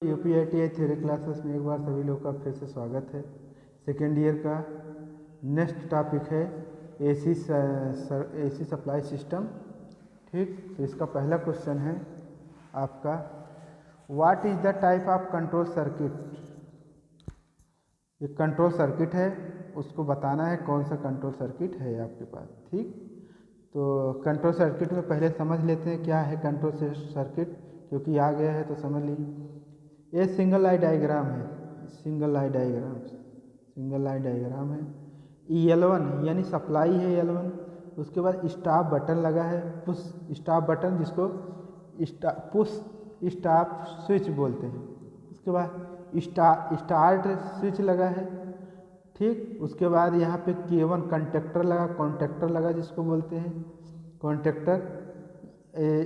यूपीआईटीआई theory classes में एक बार सभी लोग का फिर से स्वागत है। सेकेंड ईयर का नेक्स्ट टॉपिक है एसी सप्लाई सिस्टम। ठीक, तो इसका पहला क्वेश्चन है आपका, what is the type of control circuit. ये कंट्रोल सर्किट है, उसको बताना है कौन सा कंट्रोल सर्किट है आपके पास। ठीक, तो कंट्रोल सर्किट में पहले समझ लेते हैं क्या है कंट्रोल सर्किट, क्योंकि आ गया है तो समझ लीजिए। ये सिंगल लाइन डायग्राम है, सिंगल लाइन डायग्राम है। L1 यानी सप्लाई है L1, उसके बाद स्टॉप बटन लगा है, पुश स्टॉप बटन जिसको पुश स्टॉप स्विच बोलते हैं। उसके बाद स्टार्ट स्विच लगा है। ठीक, उसके बाद यहाँ पे K1 कॉन्टेक्टर लगा जिसको बोलते हैं कॉन्टेक्टर।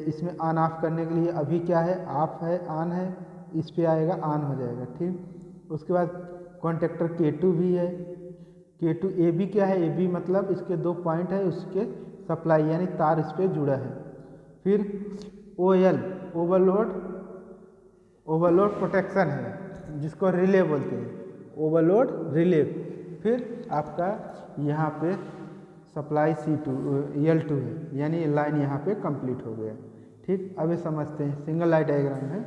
इसमें ऑन ऑफ करने के लिए अभी क्या है, ऑफ है, ऑन है, इस पे आएगा ऑन हो जाएगा। ठीक, उसके बाद कॉन्टेक्टर K2 भी है। K2 AB क्या है, AB मतलब इसके दो पॉइंट है, उसके सप्लाई यानी तार इस पे जुड़ा है। फिर OL ओवरलोड प्रोटेक्शन है जिसको रिले बोलते हैं, ओवरलोड रिले। फिर आपका यहाँ पे सप्लाई L2 है, यानी लाइन यहाँ पे कंप्लीट हो गया। ठीक, अब ये समझते हैं सिंगल लाइन डायग्राम है।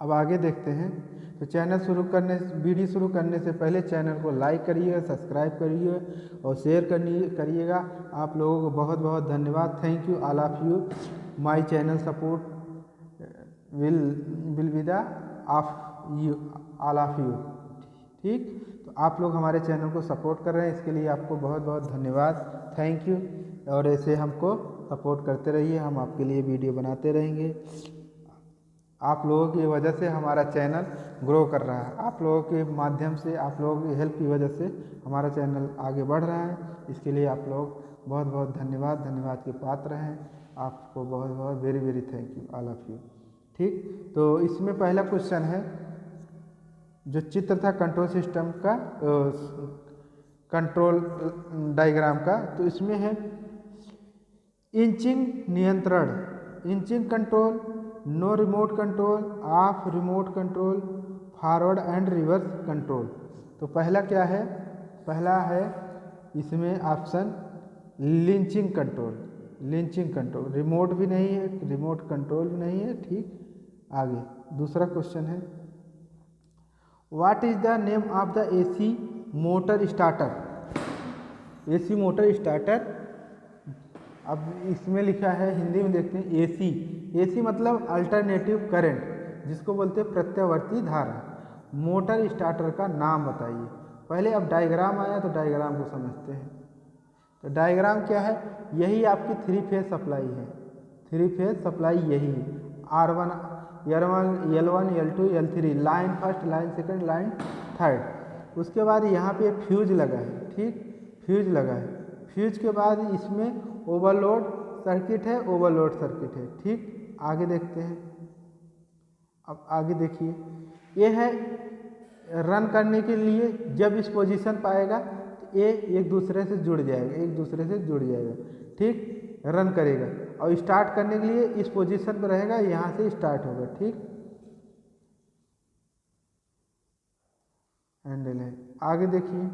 अब आगे देखते हैं। तो वीडियो शुरू करने से पहले चैनल को लाइक करिए, सब्सक्राइब करिए और शेयर करिएगा। आप लोगों को बहुत बहुत धन्यवाद। Thank you all of you. My channel support will be the of you, all of you. ठीक, तो आप लोग हमारे चैनल को सपोर्ट कर रहे हैं, इसके लिए आपको बहुत बहुत धन्यवाद, थैंक यू। और ऐसे हमको सपोर्ट करते रहिए, हम आपके लिए वीडियो बनाते रहेंगे। आप लोगों की वजह से हमारा चैनल ग्रो कर रहा है, आप लोगों के माध्यम से, आप लोगों की हेल्प की वजह से हमारा चैनल आगे बढ़ रहा है। इसके लिए आप लोग बहुत बहुत धन्यवाद के पात्र हैं। आपको बहुत बहुत very thank you all of you. ठीक, तो इसमें पहला क्वेश्चन है, जो चित्र था कंट्रोल सिस्टम का, कंट्रोल डायग्राम का, तो इसमें है इंचिंग नियंत्रण, inching control, know remote control, of remote control, forward and reverse control. तो पहला क्या है, पहला है इसमें ऑप्शन लिंचिंग कंट्रोल, रिमोट भी नहीं है, रिमोट कंट्रोल भी नहीं है। ठीक, आगे दूसरा क्वेश्चन है, what is the name of the AC motor starter. AC motor starter, अब इसमें लिखा है, हिंदी में देखते हैं AC मतलब अल्टरनेटिव करंट, जिसको बोलते हैं प्रत्यावर्ती धारा। मोटर स्टार्टर का नाम बताइए। पहले अब डायग्राम आया तो डायग्राम को समझते हैं। तो डायग्राम क्या है, यही आपकी 3 फेज सप्लाई है, 3 फेज सप्लाई यही है। R1 L1 L2 L3, line first, line second, line third. उसके बाद यहाँ पे फ्यूज लगा है। ठीक, फ्यूज लगा है, फ्यूज के बाद इसमें ओवरलोड सर्किट है। ठीक, आगे देखते हैं। अब आगे देखिए, ये है रन करने के लिए, जब इस पोजीशन पाएगा तो ये एक दूसरे से जुड़ जाएगा, ठीक, रन करेगा। और स्टार्ट करने के लिए इस पोजीशन पर रहेगा, यहाँ से स्टार्ट होगा। ठीक, हैंडल है। आगे देखिए,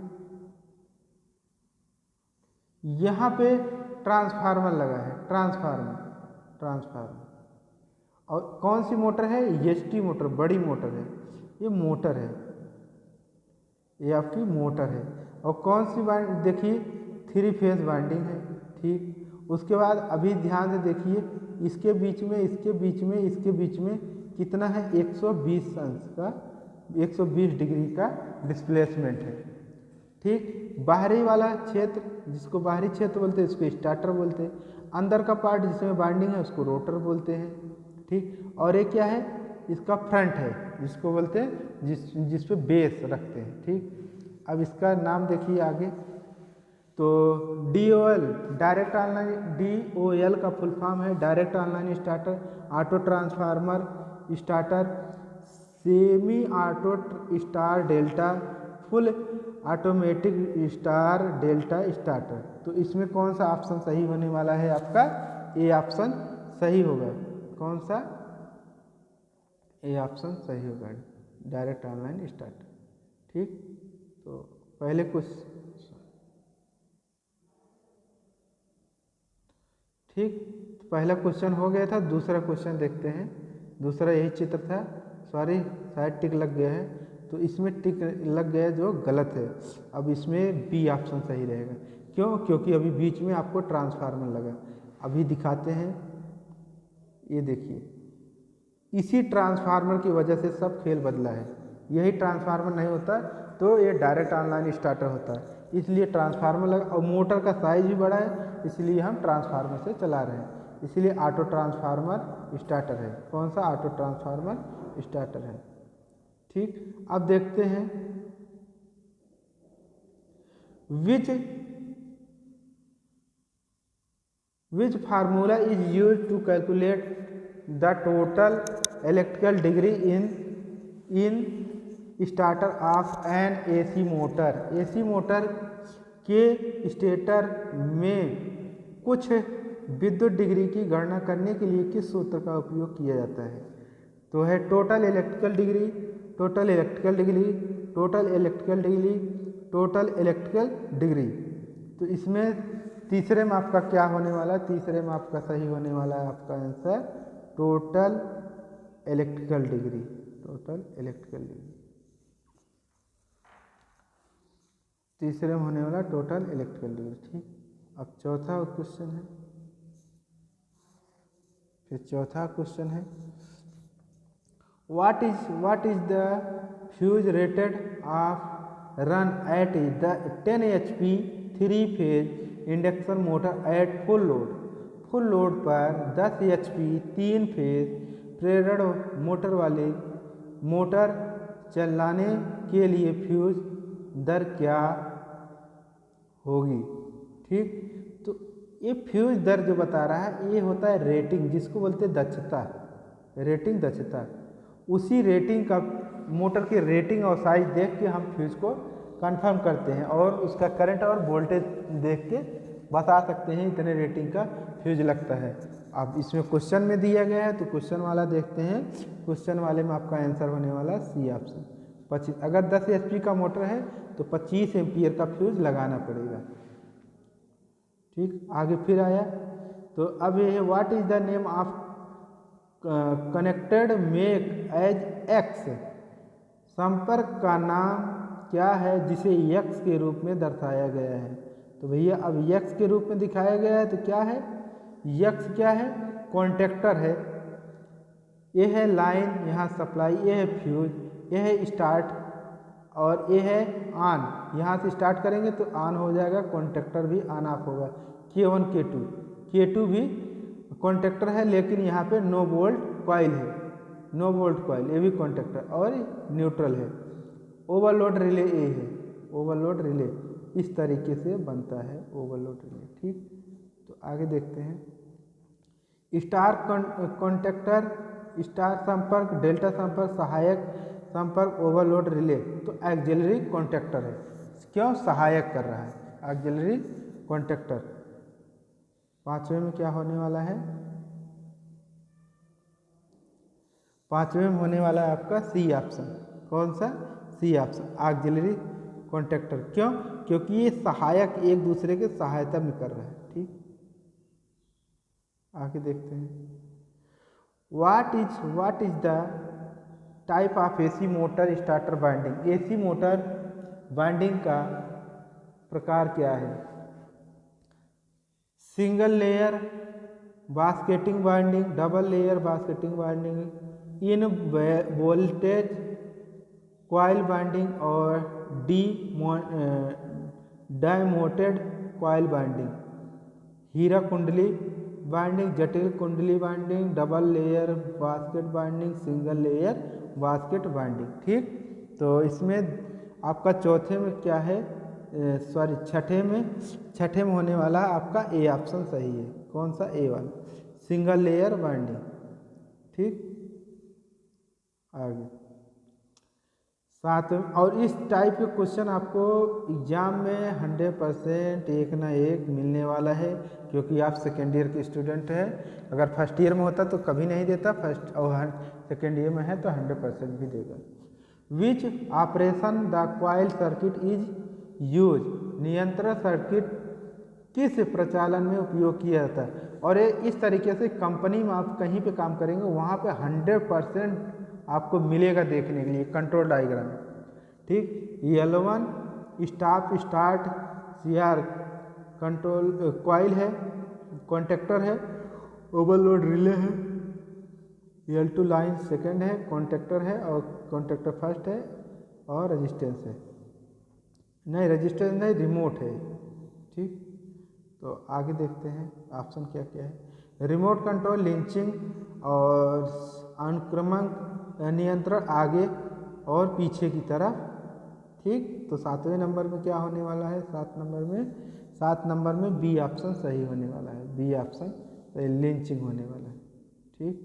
यहाँ पे ट्रांसफार्मर लगा है, ट्रांसफार्मर। और कौन सी मोटर है, ST मोटर, बड़ी मोटर है, ये मोटर है, ये आपकी मोटर है। और कौन सी वाइंडिंग देखिए, 3 फेज वाइंडिंग है। ठीक, उसके बाद अभी ध्यान से देखिए, इसके बीच में कितना है, 120 अंश का, 120 डिग्री का डिस्प्लेसमेंट है। ठीक, बाहरी वाला क्षेत्र, जिसको बाहरी क्षेत्र बोलते हैं, इसको स्टार्टर बोलते हैं। अंदर का पार्ट जिसमें बाइंडिंग है, उसको रोटर बोलते हैं। ठीक, और ये क्या है, इसका फ्रंट है, जिसको बोलते हैं जिस पे बेस रखते हैं। ठीक, अब इसका नाम देखिए आगे। तो DOL डायरेक्ट ऑनलाइन, DOL का फुल फॉर्म है direct online starter, auto transformer starter, semi auto star delta, full automatic star delta starter. तो इसमें कौन सा ऑप्शन सही होने वाला है आपका, ए ऑप्शन सही होगा। कौन सा, ए ऑप्शन सही होगा, डायरेक्ट ऑनलाइन स्टार्टर। ठीक, तो पहले पहला क्वेश्चन हो गया था। दूसरा क्वेश्चन देखते हैं। दूसरा यही चित्र था, सॉरी शायद टिक लग गया है, तो इसमें टिक लग गया जो गलत है। अब इसमें बी ऑप्शन सही रहेगा। क्यों? क्योंकि अभी बीच में आपको ट्रांसफार्मर लगा। अभी दिखाते हैं, ये देखिए, इसी ट्रांसफार्मर की वजह से सब खेल बदला है। यही ट्रांसफार्मर नहीं होता तो ये डायरेक्ट ऑनलाइन स्टार्टर होता है, इसलिए ट्रांसफार्मर लगा। और मोटर का साइज भी बड़ा है, इसलिए हम ट्रांसफार्मर से चला रहे हैं, इसलिए ऑटो ट्रांसफार्मर स्टार्टर है। कौन सा? ऑटो ट्रांसफार्मर स्टार्टर है। ठीक, अब देखते हैं which formula is used to calculate the total electrical degree in starter of an AC motor। AC motor के स्टेटर में कुछ विद्युत डिग्री की गणना करने के लिए किस सूत्र का उपयोग किया जाता है? तो है total electrical degree, total electrical degree, total electrical degree, total electrical degree. तो इसमें तीसरे में आपका क्या होने वाला है? तीसरे में आपका सही होने वाला है आपका answer total electrical degree, total electrical degree. तीसरे में होने वाला टोटल इलेक्ट्रिकल डिग्री। ठीक, अब चौथा क्वेश्चन है। फिर चौथा क्वेश्चन है, what is the fuse rated of run at the 10 HP 3 phase induction motor at full load. Full load पर 10 HP 3 फेज प्रेरण मोटर वाले मोटर चलाने के लिए फ्यूज दर क्या होगी? ठीक, तो ये फ्यूज दर जो बता रहा है ये होता है रेटिंग, जिसको बोलते हैं दक्षता, रेटिंग दक्षता। उसी रेटिंग का, मोटर की रेटिंग और साइज देख के हम फ्यूज को कंफर्म करते हैं और उसका करंट और वोल्टेज देख के बता सकते हैं इतने रेटिंग का फ्यूज लगता है। अब इसमें क्वेश्चन में दिया गया है तो क्वेश्चन वाला देखते हैं। क्वेश्चन वाले में आपका आंसर होने वाला सी ऑप्शन 25। अगर 10 HP का मोटर है तो 25 एम्पियर का फ्यूज लगाना पड़ेगा। ठीक, आगे फिर आया तो अब ये है what is the name of connected make as x. संपर्क का नाम क्या है जिसे यक्स के रूप में दर्शाया गया है? तो भैया अब यक्स के रूप में दिखाया गया है तो क्या है? यक्स क्या है? कॉन्टेक्टर है। ये है लाइन, यहाँ सप्लाई, ये है फ्यूज, ये है स्टार्ट और ये है ऑन। यहाँ से स्टार्ट करेंगे तो ऑन हो जाएगा, कॉन्टेक्टर भी ऑन ऑफ होगा। K1 K2, K2 भी कॉन्टेक्टर है लेकिन यहाँ पे नो वोल्ट कॉइल है, नो वोल्ट कॉइल, ये भी कॉन्टेक्टर और न्यूट्रल है। ओवरलोड रिले ए है, ओवरलोड रिले इस तरीके से बनता है ओवरलोड रिले। ठीक, तो आगे देखते हैं स्टार कॉन्टेक्टर, स्टार संपर्क, डेल्टा संपर्क, सहायक संपर्क, ओवरलोड रिले। तो एक्सिलरी कॉन्टेक्टर है। क्यों? सहायक कर रहा है, एक्सिलरी कॉन्टेक्टर। पांचवें में क्या होने वाला है? पांचवें में होने वाला है आपका सी ऑप्शन। कौन सा? सी ऑप्शन, ऑक्सिलरी कॉन्टेक्टर। क्यों? क्योंकि ये सहायक एक दूसरे के सहायता में कर रहे हैं। ठीक, आगे देखते हैं what is the type of AC motor starter winding. AC motor winding का प्रकार क्या है? Single layer basketing winding, double layer basketing winding, involute coil winding और डायमोटेड कॉइल बाइंडिंग, हीरा कुंडली बाइंडिंग, जटिल कुंडली winding, double layer basket winding, single layer basket winding. ठीक, तो इसमें आपका चौथे में क्या है? सॉरी छठे में होने वाला आपका ए ऑप्शन सही है। कौन सा? ए वाला, सिंगल लेयर बाइंडिंग। ठीक, आगे सातवें, और इस टाइप के क्वेश्चन आपको एग्जाम में 100% एक ना एक मिलने वाला है, क्योंकि आप सेकेंड ईयर के स्टूडेंट हैं। अगर फर्स्ट ईयर में होता तो कभी नहीं देता, फर्स्ट और सेकेंड ईयर में है तो 100% भी देगा। Which operation the coil circuit is use, नियंत्रण सर्किट किस प्रचालन में उपयोग किया जाता है। और ये इस तरीके से कंपनी में आप कहीं पे काम करेंगे वहाँ पे 100% आपको मिलेगा देखने के लिए कंट्रोल डायग्राम। ठीक, L1 stop start CR control coil है, कॉन्टेक्टर है, ओवरलोड रिले है, L2 लाइन सेकंड है, कॉन्टेक्टर है और कॉन्टेक्टर फर्स्ट है, और रेजिस्टेंस है, नहीं रेजिस्टेंस नहीं, रिमोट है। ठीक, तो आगे देखते हैं ऑप्शन क्या क्या है। रिमोट कंट्रोल लिंचिंग और अनुक्रमण नियंत्रण आगे और पीछे की तरफ। ठीक, तो 7वें नंबर में क्या होने वाला है, 7 नंबर में बी ऑप्शन सही होने वाला है, बी ऑप्शन लिंचिंग होने वाला है। ठीक,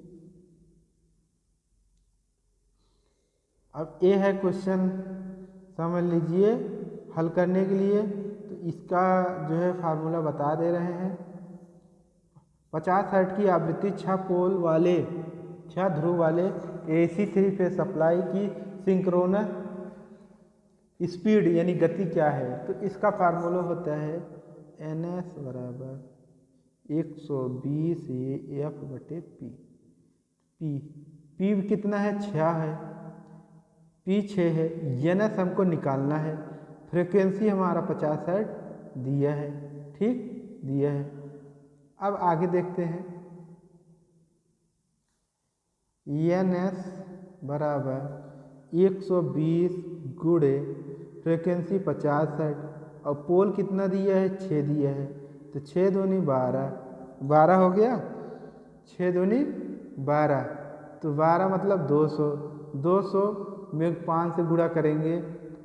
अब ये है क्वेश्चन, समझ लीजिए हल करने के लिए। तो इसका जो है फार्मूला बता दे रहे हैं। 50 हर्ट्ज की आवृत्ति 6 पोल वाले 6 ध्रुव वाले AC 3 फेज सप्लाई की सिंक्रोनस स्पीड यानी गति क्या है। तो इसका फार्मूला होता है NS बराबर 120 F/P। P कितना है, 6 है, P 6 है, NS हमको निकालना है, फ्रिक्वेंसी हमारा 50 हर्ट्ज दिया है। ठीक, दिया है। अब आगे देखते हैं, NS बराबर 120 गुणे फ्रिक्वेंसी 50 हर्ट्ज और पोल कितना दिया है, 6 दिया है। तो 6 दूनी 12, 12 हो गया, 6 दूनी 12, तो 12 मतलब 200, 200 में 5 से गुणा करेंगे,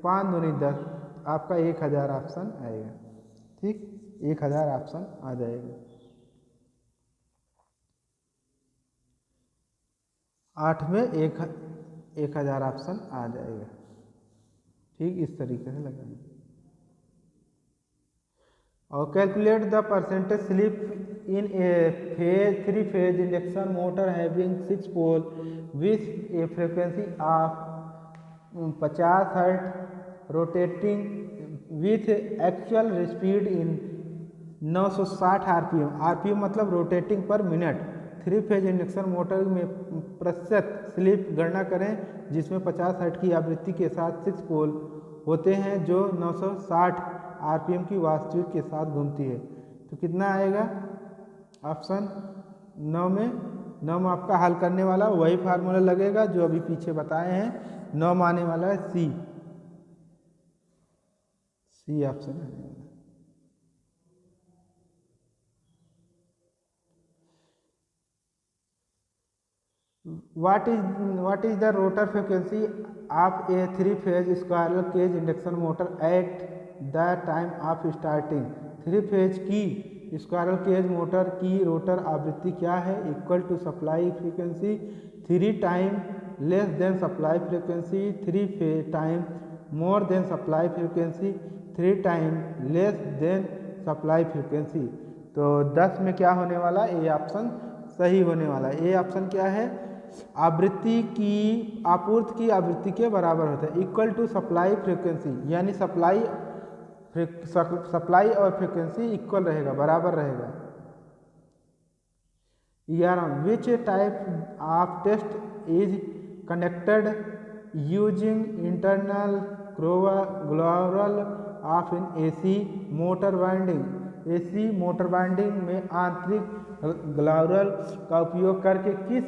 5 दूनी 10, आपका 1000 ऑप्शन आएगा। ठीक, 1000 ऑप्शन आ जाएगा। 8 में 1000 ऑप्शन आ जाएगा। ठीक, इस तरीके से लगाएंगे। और calculate the percentage slip in a phase 3 phase induction motor having 6 pole with a frequency of 50 hertz rotating with actual speed in 960 RPM। RPM मतलब rotating per minute. 3 phase induction motor में प्रतिशत स्लिप गणना करें जिसमें 50 hertz की आवृत्ति के साथ 6 पोल होते हैं जो 960 RPM की वास्तविक के साथ घूमती है। तो कितना आएगा ऑप्शन 9 में आपका हल करने वाला वही फार्मूला लगेगा जो अभी पीछे बताए हैं। 9 में आने वाला है सी ऑप्शन आने वाला है। What is the rotor frequency of a 3 phase squirrel cage induction motor at the time of starting। 3 phase की स्क्वायरल केज मोटर की रोटर आवृत्ति क्या है, equal to supply frequency 3 time less than supply frequency 3 time more than supply frequency 3 time less than supply frequency. तो 10 में क्या होने वाला, ए ऑप्शन सही होने वाला है। ए ऑप्शन क्या है, आवृत्ति की आपूर्ति की आवृत्ति के बराबर होता है, इक्वल टू सप्लाई फ्रीक्वेंसी, यानी सप्लाई और फ्रीक्वेंसी इक्वल रहेगा, बराबर रहेगा। 11 which type of test is conducted using internal growler of in AC motor winding. AC motor winding में आंतरिक ग्लोरल का उपयोग करके किस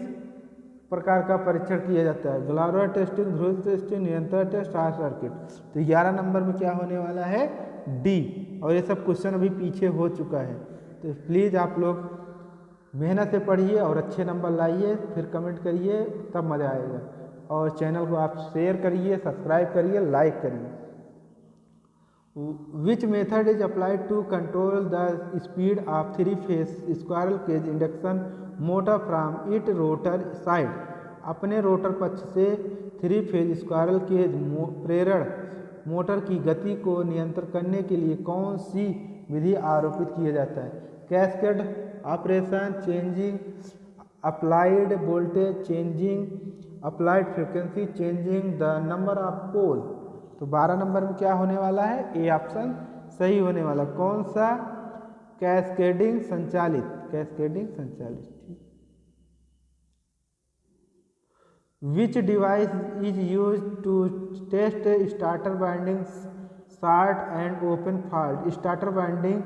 प्रकार का परीक्षण किया जाता है, ग्लोरल टेस्टिंग, ध्रुव टेस्टिंग, नियंत्रण टेस्ट, शॉर्ट सर्किट। तो 11 नंबर में क्या होने वाला है, डी। और ये सब क्वेश्चन अभी पीछे हो चुका है। तो प्लीज़ आप लोग मेहनत से पढ़िए और अच्छे नंबर लाइए, फिर कमेंट करिए, तब मज़ा आएगा। और चैनल को आप शेयर करिए, सब्सक्राइब करिए, लाइक करिए। Which method is applied to control the speed of 3 phase squirrel cage induction motor from its rotor side। अपने रोटर पक्ष से 3 फेज स्क्वायरल केज प्रेरण मोटर की गति को नियंत्रित करने के लिए कौन सी विधि आरोपित किया जाता है? Cascade operation, changing applied voltage, changing applied frequency, changing the number of pole. तो 12 नंबर में क्या होने वाला है? ए ऑप्शन सही होने वाला। कौन सा? कैस्केडिंग संचालित, कैस्केडिंग संचालित। Which device is used to test starter winding short and open fault? Starter winding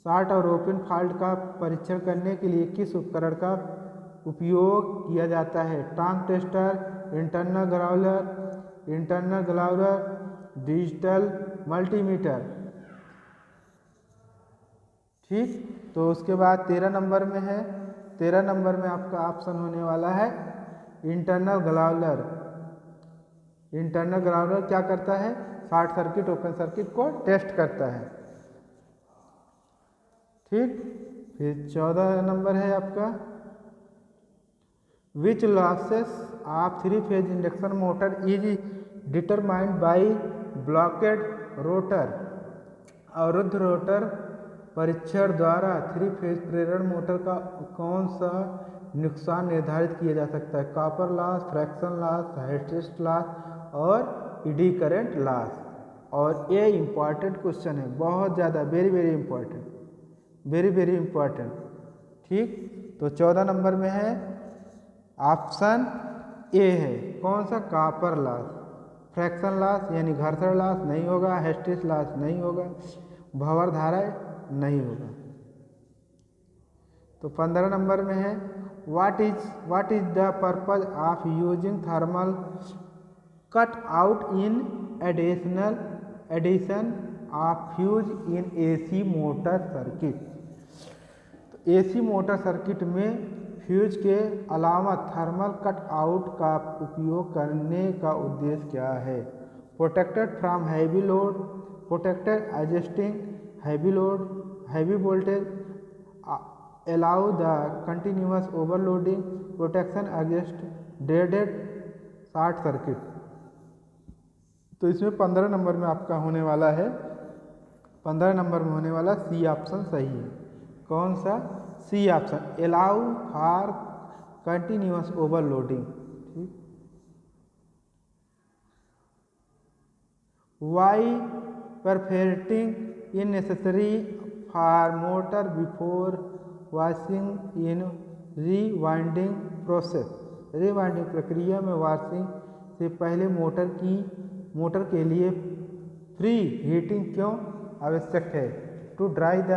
short और ओपन फॉल्ट का परीक्षण करने के लिए किस उपकरण का उपयोग किया जाता है? Torque tester, internal Growler, digital multimeter. ठीक, तो उसके बाद 13 नंबर में है, 13 नंबर में आपका ऑप्शन होने वाला है इंटरनल ग्राउलर। इंटरनल ग्राउलर क्या करता है? शॉर्ट सर्किट ओपन सर्किट को टेस्ट करता है। ठीक, फिर 14 नंबर है आपका which losses of 3 phase induction motor is determined by blocked rotor. अवरुद्ध रोटर परीक्षण द्वारा 3 फेज प्रेरण मोटर का कौन सा नुकसान निर्धारित किया जा सकता है? Copper loss, fraction loss, hysteresis loss और एडी करंट लॉस। और ये इम्पॉर्टेंट क्वेश्चन है, बहुत ज़्यादा, very very important, very very important. ठीक, तो 14 नंबर में है ऑप्शन ए है। कौन सा? Copper loss. फ्रैक्शन लॉस यानी घर्षण लॉस नहीं होगा, हिस्टेरिसिस लॉस नहीं होगा, भंवर धारा नहीं होगा। तो 15 नंबर में है what is the purpose of using thermal cut out in addition of fuse in AC motor circuit. तो एसी मोटर सर्किट में फ्यूज के अलावा थर्मल कट आउट का उपयोग करने का उद्देश्य क्या है? Protected from heavy load, protected adjusting heavy load, heavy voltage, allow the continuous overloading, protection against dreaded short circuit. तो इसमें 15 नंबर में आपका होने वाला है, 15 नंबर में होने वाला सी ऑप्शन सही है। कौन सा? सी option, allow for continuous overloading. ठीक, why perfecting is necessary for motor before washing in rewinding process. Rewinding प्रक्रिया में वॉशिंग से पहले मोटर के लिए फ्री हीटिंग क्यों आवश्यक है? To dry the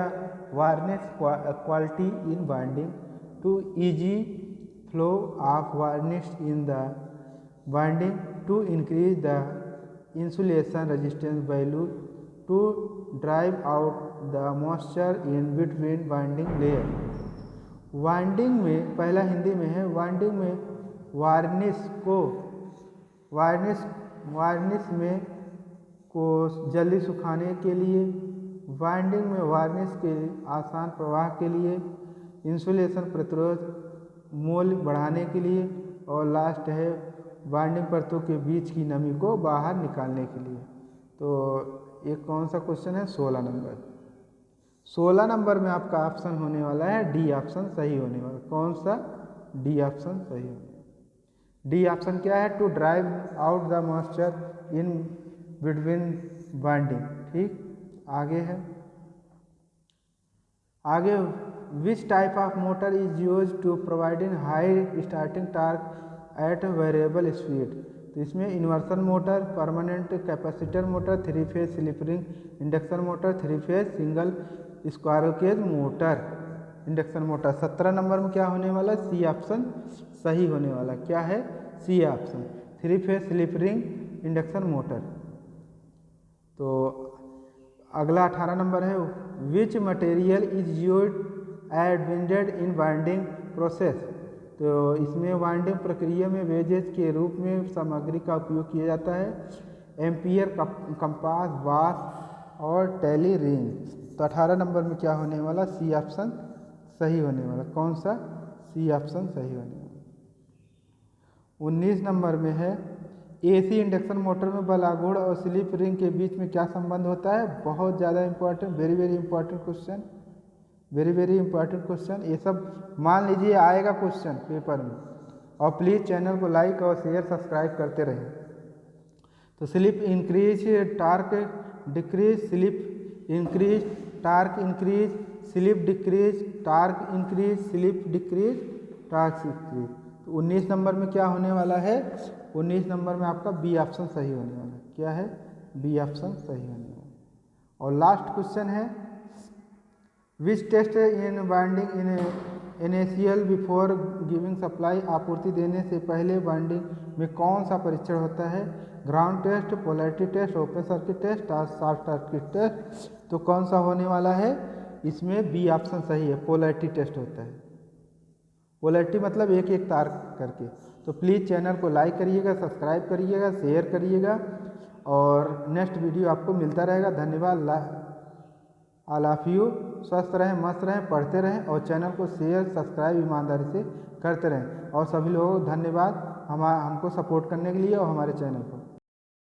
varnish quality in winding, to easy flow of varnish in the winding, to increase the insulation resistance value, to drive out the moisture in between winding layer. Winding में, पहला हिंदी में है, winding में varnish में को जल्दी सुखाने के लिए, वाइंडिंग में वार्निश के आसान प्रवाह के लिए, इंसुलेशन प्रतिरोध मूल्य बढ़ाने के लिए, और लास्ट है वाइंडिंग परतों के बीच की नमी को बाहर निकालने के लिए। तो ये कौन सा क्वेश्चन है? 16 नंबर। 16 नंबर में आपका ऑप्शन होने वाला है डी ऑप्शन सही होने वाला। कौन सा? डी ऑप्शन सही होने वाला। डी ऑप्शन क्या है? To drive out the moisture in between winding. ठीक, आगे है, आगे which type of motor is use to providing high starting torque at variable speed. तो इसमें inversion motor, permanent capacitor motor, 3 phase slip ring induction motor, 3 phase single squirrel cage motor induction motor. 17 number में क्या होने वाला? C option सही होने वाला। क्या है? C option, 3 phase slip ring induction motor. तो अगला 18 नंबर है which material is used advanced in winding process. तो इसमें वाइंडिंग प्रक्रिया में वेजेज के रूप में सामग्री का उपयोग किया जाता है एम्पियर, कंपास, वाश और टेली रिंग। तो 18 नंबर में क्या होने वाला? सी ऑप्शन सही होने वाला। कौन सा? सी ऑप्शन सही होने वाला। 19 नंबर में है एसी इंडक्शन मोटर में बलागुड़ और स्लिप रिंग के बीच में क्या संबंध होता है। बहुत ज़्यादा important, very very important question, very very important question. ये सब मान लीजिए आएगा क्वेश्चन पेपर में। और प्लीज़ चैनल को लाइक और शेयर सब्सक्राइब करते रहें। तो slip increase, torque decrease, slip increase, torque increase, slip decrease, torque increase, slip decrease, torque increase. तो 19 नंबर में क्या होने वाला है, 19 नंबर में आपका बी ऑप्शन सही होने वाला है। क्या है, बी ऑप्शन सही होने वाला है। और लास्ट क्वेश्चन है which test in binding in initial before giving supply, आपूर्ति देने से पहले बाइंडिंग में कौन सा परीक्षण होता है। Ground test, polarity test, open circuit test, short circuit test. तो कौन सा होने वाला है, इसमें बी ऑप्शन सही है, पोलैरिटी टेस्ट होता है। पोलैरिटी मतलब एक एक तार करके। तो प्लीज़ चैनल को लाइक करिएगा, सब्सक्राइब करिएगा, शेयर करिएगा और नेक्स्ट वीडियो आपको मिलता रहेगा। धन्यवाद। ऑल ऑफ यू स्वस्थ रहें, मस्त रहें, पढ़ते रहें और चैनल को शेयर सब्सक्राइब ईमानदारी से करते रहें। और सभी लोगों को धन्यवाद हमको सपोर्ट करने के लिए और हमारे चैनल को।